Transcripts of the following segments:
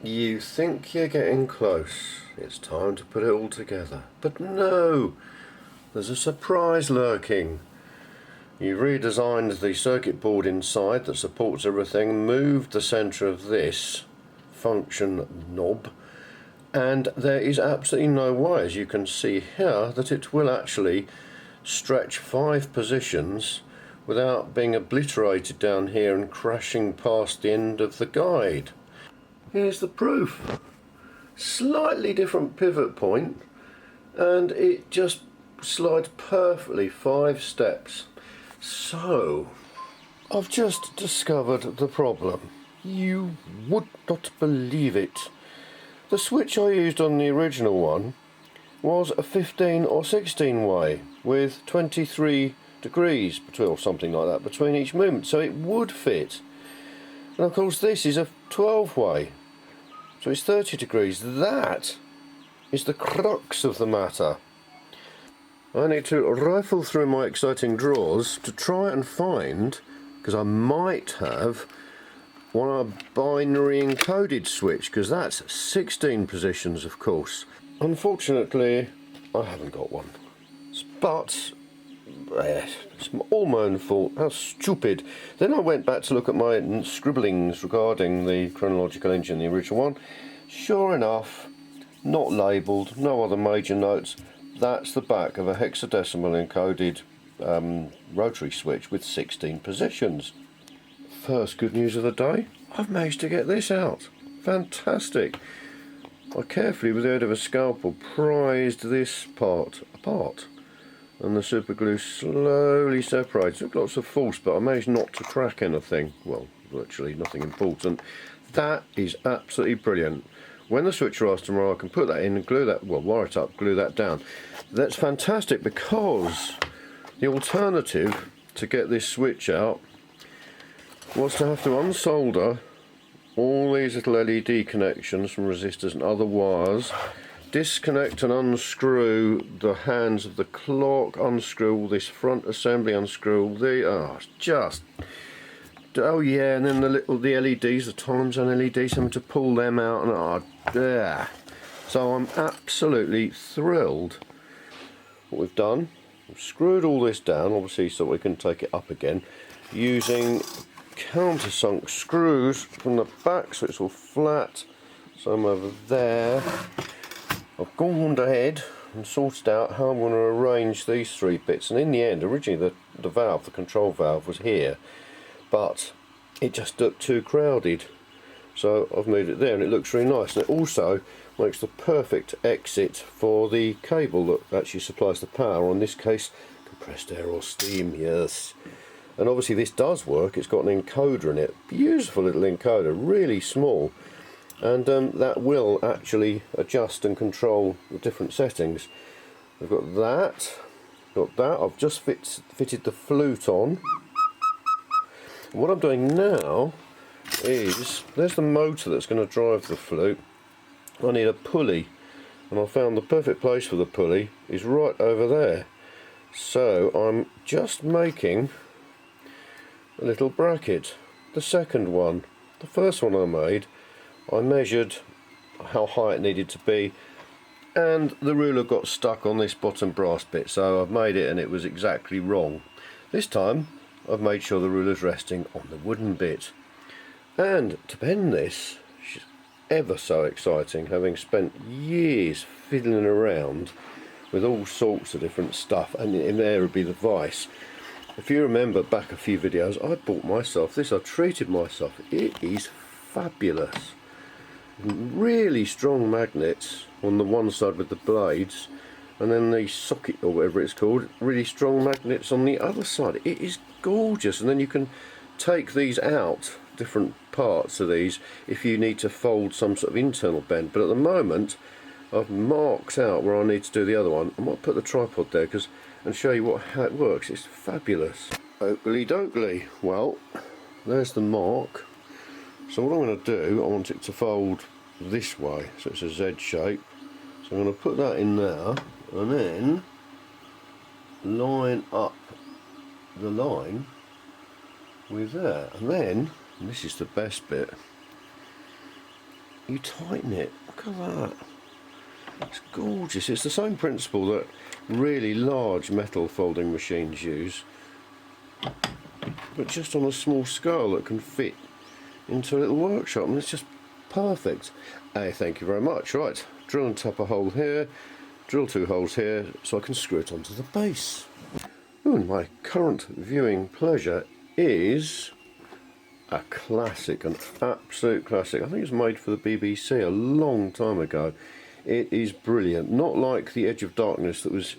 You think you're getting close. It's time to put it all together. But no! There's a surprise lurking. You redesigned the circuit board inside that supports everything, moved the centre of this function knob, and there is absolutely no way, as you can see here, that it will actually stretch 5 positions without being obliterated down here and crashing past the end of the guide. Here's the proof. Slightly different pivot point, and it just slides perfectly 5 steps. So, I've just discovered the problem. You would not believe it. The switch I used on the original one was a 15 or 16 way with 23 degrees or something like that between each movement, so it would fit. And of course this is a 12 way, so it's 30 degrees. That is the crux of the matter. I need to rifle through my exciting drawers to try and find, because I might have a binary encoded switch, because that's 16 positions, of course. Unfortunately, I haven't got one. But it's all my own fault. How stupid. Then I went back to look at my scribblings regarding the Chronological Engine, the original one. Sure enough, not labelled, no other major notes. That's the back of a hexadecimal encoded rotary switch with 16 positions. First good news of the day, I've managed to get this out. Fantastic. I carefully, with the aid of a scalpel, prised this part apart, and the super glue slowly separated. Took lots of force, but I managed not to crack anything. Well, virtually nothing important. That is absolutely brilliant. When the switch arrives tomorrow, I can put that in and glue that, well, wire it up, glue that down. That's fantastic, because the alternative to get this switch out was to have to unsolder all these little LED connections from resistors and other wires, disconnect and unscrew the hands of the clock, unscrew all this front assembly, unscrew all the, oh yeah, and then the LEDs, the Timezone LEDs, having to pull them out, and so I'm absolutely thrilled. What we've done, we've screwed all this down, obviously, so we can take it up again, using countersunk screws from the back, so it's all flat. So I'm over there. I've gone ahead and sorted out how I'm going to arrange these 3 bits, and in the end, originally the valve, the control valve, was here, but it just looked too crowded, so I've moved it there, and it looks really nice, and it also makes the perfect exit for the cable that actually supplies the power, or in this case compressed air or steam. Yes. And obviously this does work. It's got an encoder in it, beautiful little encoder, really small, and that will actually adjust and control the different settings. We've got that, I've just fitted the flute on. And what I'm doing now is, there's the motor that's going to drive the flute. I need a pulley, and I found the perfect place for the pulley is right over there. So I'm just making a little bracket, the second one. The first one I made, I measured how high it needed to be, and the ruler got stuck on this bottom brass bit, so I've made it and it was exactly wrong. This time I've made sure the ruler's resting on the wooden bit. And to bend this, which is ever so exciting, having spent years fiddling around with all sorts of different stuff, and in there would be the vise. If you remember back a few videos, I bought myself this, I treated myself. It is fabulous. Really strong magnets on the one side with the blades, and then the socket or whatever it's called, really strong magnets on the other side. It is gorgeous, and then you can take these out, different parts of these, if you need to fold some sort of internal bend. But at the moment I've marked out where I need to do the other one. I might put the tripod there and show you how it works. It's fabulous. Oakley dokley. Well, there's the mark. So what I'm going to do, I want it to fold this way, so it's a Z shape. So I'm going to put that in there, and then line up the line with that, and then, and this is the best bit, you tighten it. Look at that. It's gorgeous. It's the same principle that really large metal folding machines use, but just on a small scale that can fit into a little workshop, and it's just perfect. Thank you very much. Right, drill and tap a hole here, drill 2 holes here so I can screw it onto the base. Ooh, and my current viewing pleasure is a classic, an absolute classic. I think it was made for the BBC a long time ago. It is brilliant, not like The Edge of Darkness that was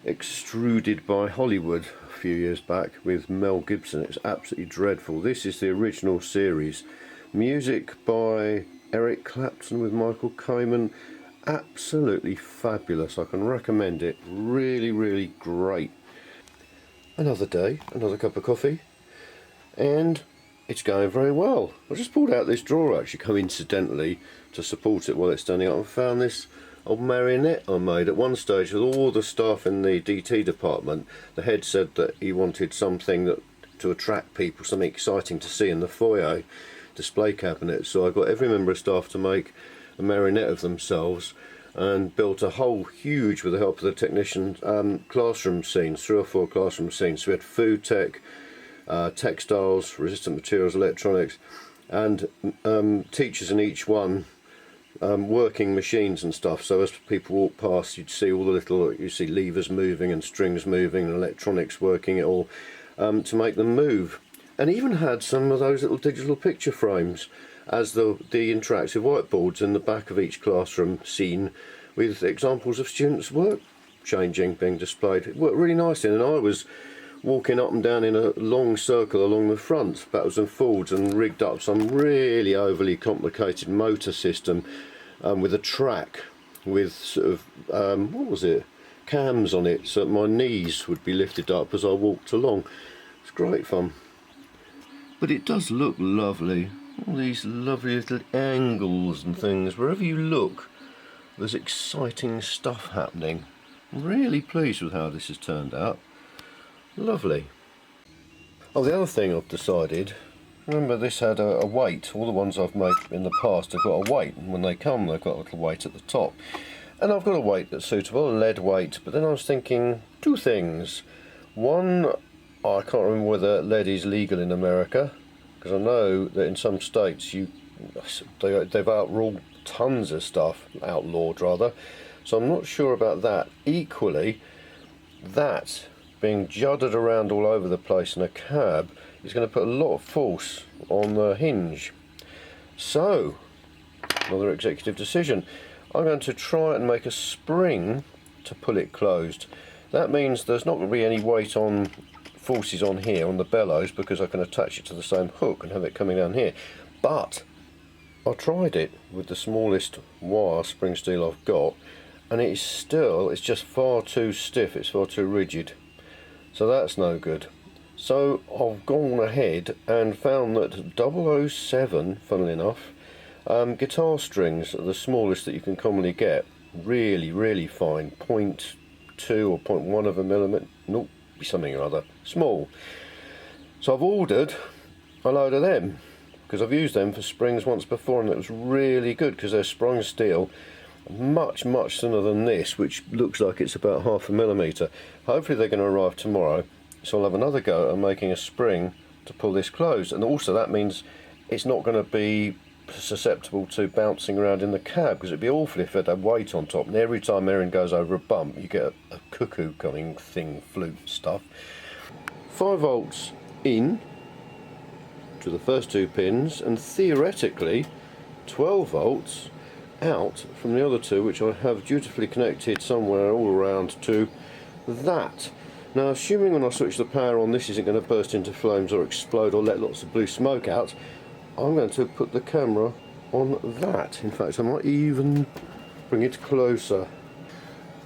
extruded by Hollywood a few years back with Mel Gibson. It's absolutely dreadful. This is the original series. Music by Eric Clapton with Michael Kamen. Absolutely fabulous. I can recommend it. Really, really great. Another day, another cup of coffee, and it's going very well. I just pulled out this drawer actually coincidentally to support it while it's standing up, and found this old marionette I made at one stage with all the staff in the DT department. The head said that he wanted something to attract people, something exciting to see in the foyer display cabinet. So I got every member of staff to make a marionette of themselves and built a whole huge, with the help of the technician, classroom scenes, 3 or 4 classroom scenes. So we had food tech, textiles, resistant materials, electronics, and teachers in each one working machines and stuff. So as people walk past, you'd see all the little, you see levers moving and strings moving and electronics working it all to make them move. And even had some of those little digital picture frames as the interactive whiteboards in the back of each classroom scene, with examples of students' work changing being displayed. It worked really nicely, and I was walking up and down in a long circle along the front, backwards and forwards, and rigged up some really overly complicated motor system with a track with sort of, what was it, cams on it, so that my knees would be lifted up as I walked along. It's great fun. But it does look lovely. All these lovely little angles and things. Wherever you look, there's exciting stuff happening. I'm really pleased with how this has turned out. Lovely. Oh, the other thing I've decided, remember this had a weight. All the ones I've made in the past have got a weight, and when they come they've got a little weight at the top. And I've got a weight that's suitable, a lead weight, but then I was thinking 2 things. One, I can't remember whether lead is legal in America, because I know that in some states they've outruled tons of stuff, outlawed rather, so I'm not sure about that. Equally, that being judded around all over the place in a cab is going to put a lot of force on the hinge. So, another executive decision. I'm going to try and make a spring to pull it closed. That means there's not going to be any weight on forces on here on the bellows, because I can attach it to the same hook and have it coming down here. But I tried it with the smallest wire spring steel I've got, and it's just far too stiff, it's far too rigid. So that's no good. So I've gone ahead and found that 007, funnily enough, guitar strings are the smallest that you can commonly get. Really, really fine. 0.2 or 0.1 of a millimetre. Nope, something or other. Small. So I've ordered a load of them, because I've used them for springs once before, and it was really good because they're sprung steel. Much thinner than this, which looks like it's about 0.5 millimetre. Hopefully they're going to arrive tomorrow, so I'll have another go at making a spring to pull this closed. And also that means it's not going to be susceptible to bouncing around in the cab, because it'd be awful if it had weight on top, and every time Erin goes over a bump you get a cuckoo coming thing, flute stuff. 5 volts in to the first 2 pins, and theoretically 12 volts out from the other 2, which I have dutifully connected somewhere all around to that. Now, assuming when I switch the power on this isn't going to burst into flames or explode or let lots of blue smoke out, I'm going to put the camera on that. In fact, I might even bring it closer.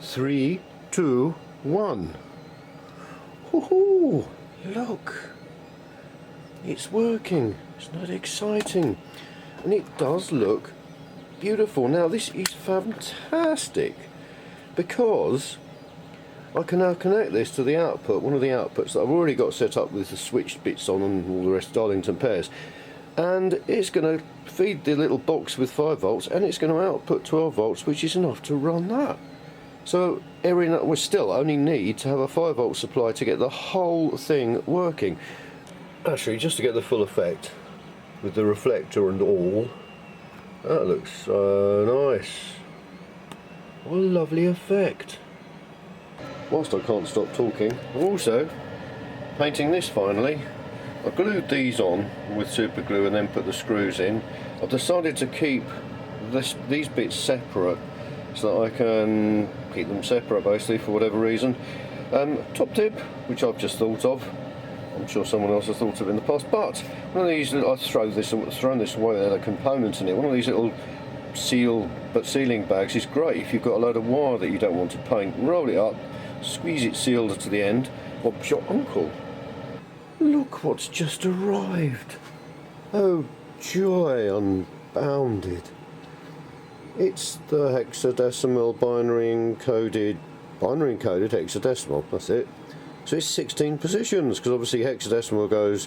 3, 2, 1. Woohoo! Look! It's working. Isn't that exciting? And it does look beautiful. Now this is fantastic, because I can now connect this to the output, one of the outputs that I've already got set up with the switched bits on and all the rest, Darlington pairs, and it's going to feed the little box with 5 volts and it's going to output 12 volts, which is enough to run that. So we still only need to have a 5 volt supply to get the whole thing working. Actually, just to get the full effect with the reflector and all, that looks so nice. What a lovely effect. Whilst I can't stop talking, I'm also painting this finally. I glued these on with super glue and then put the screws in. I've decided to keep these bits separate so that I can keep them separate basically for whatever reason. Top tip, which I've just thought of, I'm sure someone else has thought of in the past, but one of these, I've thrown this away, there are components in it. One of these little sealing bags is great if you've got a load of wire that you don't want to paint. Roll it up, squeeze it sealed to the end. What's your uncle? Look what's just arrived. Oh, joy unbounded. It's the hexadecimal binary encoded hexadecimal, that's it. So it's 16 positions, because obviously hexadecimal goes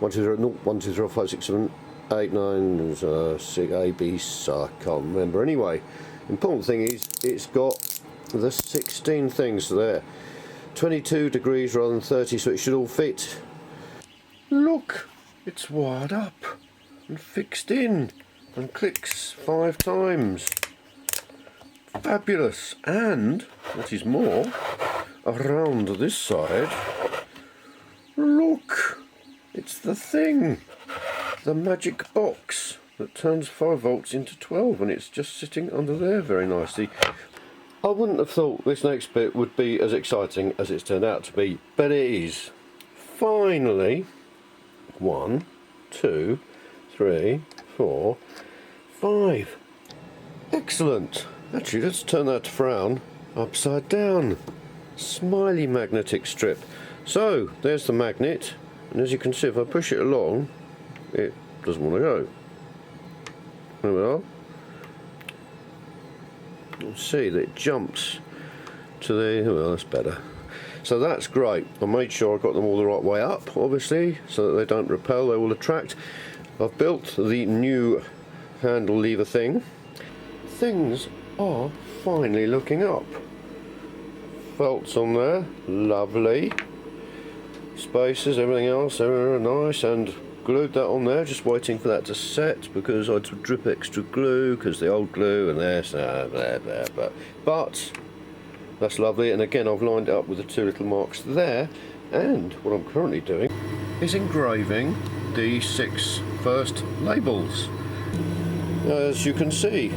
1, 2, 3, 0, 1, 2, 3, 4, 5, 6, 7, 8, 9, 6, A, B, so I can't remember. Anyway, important thing is it's got the 16 things there. 22 degrees rather than 30, so it should all fit. Look, it's wired up and fixed in and clicks 5 times. Fabulous. And what is more, around this side, look, it's the thing, the magic box that turns 5 volts into 12, and it's just sitting under there very nicely. I wouldn't have thought this next bit would be as exciting as it's turned out to be, but it is. Finally, 1, 2, 3, 4, 5. Excellent. Actually, let's turn that frown upside down. Smiley magnetic strip. So there's the magnet, and as you can see, if I push it along, it doesn't want to go. There we are. You'll see that it jumps to the, well, that's better. So that's great. I made sure I got them all the right way up, obviously, so that they don't repel, they will attract. I've built the new handle lever thing. Things are finally looking up. Felts on there, lovely. Spaces, everything else, they're nice, and glued that on there, just waiting for that to set because I had to drip extra glue because the old glue and there's blah, blah, blah. But that's lovely, and again I've lined it up with the 2 little marks there, and what I'm currently doing is engraving the 6 first labels. As you can see,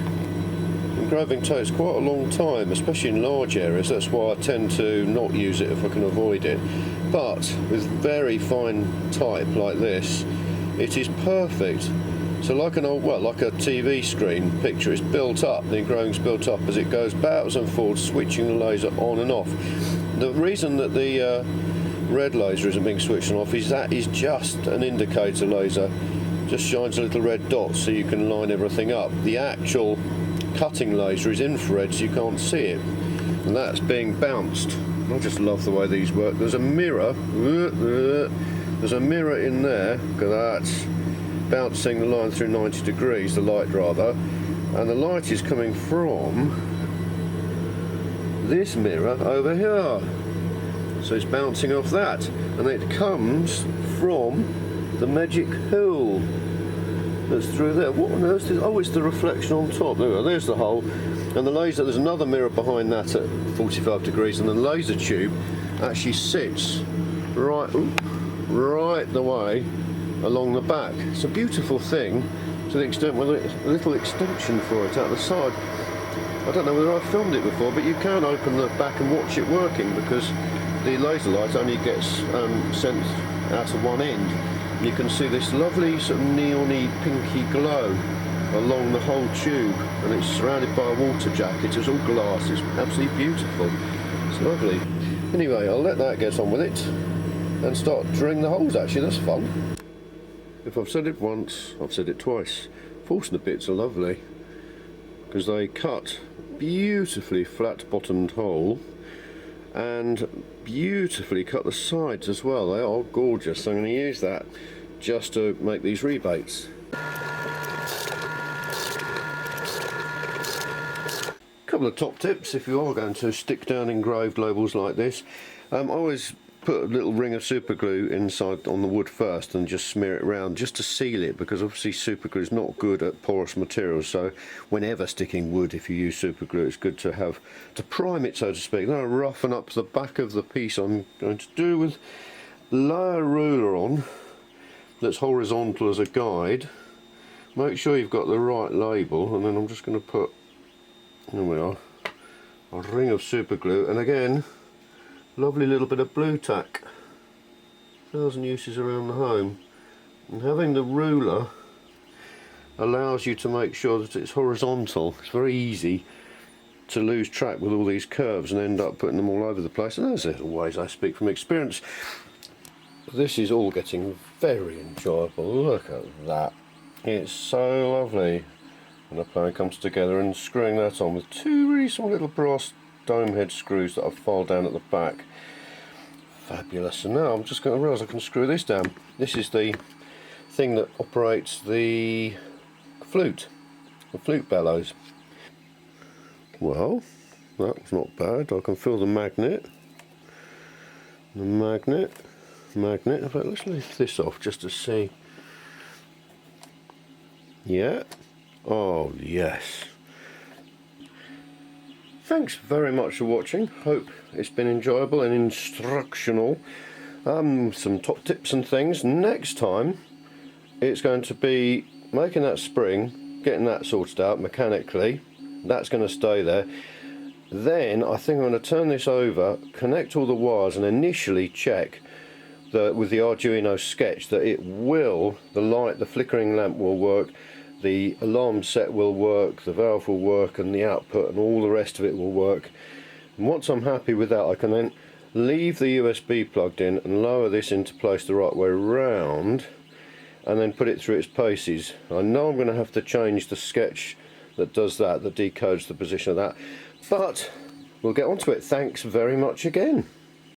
engraving takes quite a long time, especially in large areas. That's why I tend to not use it if I can avoid it. But with very fine type like this, it is perfect. So like an old, well, like a TV screen picture, it's built up, the engraving's built up as it goes backwards and forwards, switching the laser on and off. The reason that the red laser isn't being switched on off is that is just an indicator laser. Just shines a little red dot so you can line everything up. The actual cutting laser is infrared, so you can't see it, and that's being bounced. I just love the way these work. There's a mirror, there's a mirror in there, because that's bouncing the line through 90 degrees, the light rather, and the light is coming from this mirror over here, so it's bouncing off that, and it comes from the magic hole that's through there. What on earth is, oh, it's the reflection on top. There's the hole, and the laser, there's another mirror behind that at 45 degrees, and the laser tube actually sits right the way along the back. It's a beautiful thing to the extent with a little extension for it out the side. I don't know whether I've filmed it before, but you can open the back and watch it working, because the laser light only gets sent out of one end. You can see this lovely sort of neon-y pinky glow along the whole tube, and it's surrounded by a water jacket. It's all glass. It's absolutely beautiful. It's lovely. Anyway, I'll let that get on with it and start drilling the holes. Actually, that's fun. If I've said it once, I've said it twice. Forstner bits are lovely because they cut beautifully flat-bottomed hole and beautifully cut the sides as well. They are gorgeous. So I'm going to use that just to make these rebates. couple of top tips if you are going to stick down engraved labels like this. I always put a little ring of super glue inside on the wood first and just smear it around just to seal it, because obviously super glue is not good at porous materials, so whenever sticking wood, if you use super glue, it's good to prime it, so to speak. Then I roughen up the back of the piece I'm going to do with lay a ruler on that's horizontal as a guide. Make sure you've got the right label, and then I'm just going to put, there we are, a ring of super glue, and again, lovely little bit of blue tack. 1,000 uses around the home. And having the ruler allows you to make sure that it's horizontal. It's very easy to lose track with all these curves and end up putting them all over the place. And there's always, I speak from experience. This is all getting very enjoyable. Look at that. It's so lovely. And the plan comes together, and screwing that on with two really small little brass dome head screws that I've filed down at the back. Fabulous. And now I'm just going to realise I can screw this down. This is the thing that operates the flute bellows. Well, that was not bad. I can feel the magnet. In fact, let's lift this off just to see. Yeah. Oh yes. Thanks very much for watching. Hope it's been enjoyable and instructional. Some top tips and things. Next time it's going to be making that spring, getting that sorted out mechanically. That's going to stay there. Then I think I'm going to turn this over, connect all the wires, and initially check that with the Arduino sketch that it will, the flickering lamp will work, the alarm set will work, the valve will work, and the output and all the rest of it will work. And once I'm happy with that, I can then leave the USB plugged in and lower this into place the right way round, and then put it through its paces. I know I'm going to have to change the sketch that does that decodes the position of that, but we'll get onto it. Thanks very much again.